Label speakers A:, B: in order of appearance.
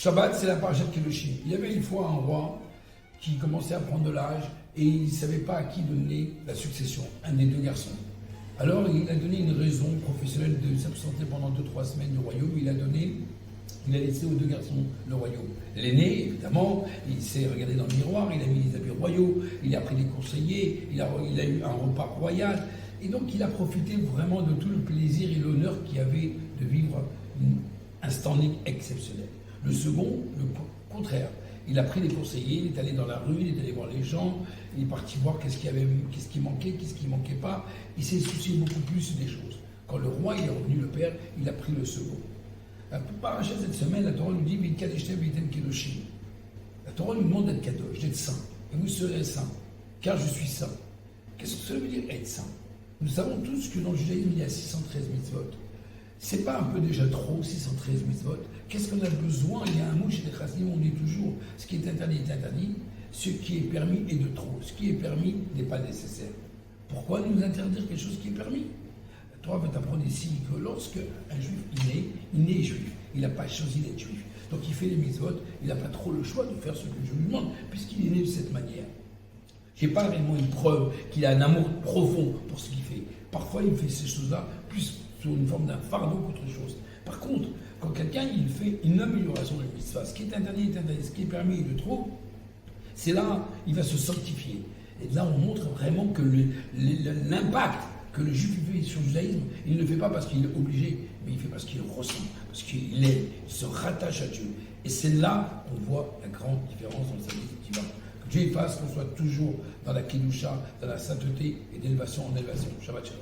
A: Shabbat, c'est la parashat Kedoshim. Il y avait une fois un roi qui commençait à prendre de l'âge et il ne savait pas à qui donner la succession, un des deux garçons. Alors il a donné une raison professionnelle de s'absenter pendant 2-3 semaines du royaume. Il a laissé aux deux garçons le royaume. L'aîné, évidemment, il s'est regardé dans le miroir, il a mis les habits royaux, il a pris des conseillers, il a eu un repas royal. Et donc il a profité vraiment de tout le plaisir et l'honneur qu'il y avait de vivre un standing exceptionnel. Le second, le contraire. Il a pris des conseillers, il est allé dans la rue, il est allé voir les gens, il est parti voir qu'est-ce qui manquait, qu'est-ce qui manquait pas. Il s'est soucié beaucoup plus des choses. Quand le roi est revenu, le père, il a pris le second. La paracha cette semaine, la Torah nous dit Kedoshim. La Torah nous demande d'être kadosh, d'être saint. Et vous serez saint, car je suis saint. Qu'est-ce que cela veut dire être saint? Nous savons tous que dans le judaïsme, il y a 613 mitzvot. C'est pas un peu déjà trop, 613 mitzvot? Qu'est-ce qu'on a besoin? Il y a un mot chez les Chassidim, on dit toujours ce qui est interdit est interdit, ce qui est permis est de trop. Ce qui est permis n'est pas nécessaire. Pourquoi nous interdire quelque chose qui est permis? La Torah va t'apprendre ici que lorsque un juif il naît juif, il n'a pas choisi d'être juif. Donc il fait les mitzvot, il n'a pas trop le choix de faire ce que je lui demande, puisqu'il est né de cette manière. Je n'ai pas réellement une preuve qu'il a un amour profond pour ce qu'il fait. Parfois, il fait ces choses-là plus sous une forme d'un fardeau qu'autre chose. Par contre, quand quelqu'un il fait une amélioration de la mitzvah, ce qui est interdit est interdit, ce qui est permis est de trop, c'est là il va se sanctifier. Et là, on montre vraiment que l'impact que le juif fait sur le judaïsme, il ne le fait pas parce qu'il est obligé, mais il fait parce qu'il ressent, parce qu'il se rattache à Dieu. Et c'est là qu'on voit la grande différence dans le service qui va. Que Dieu fasse qu'on soit toujours dans la kedusha, dans la sainteté et d'élévation en élévation. Shabbat shalom.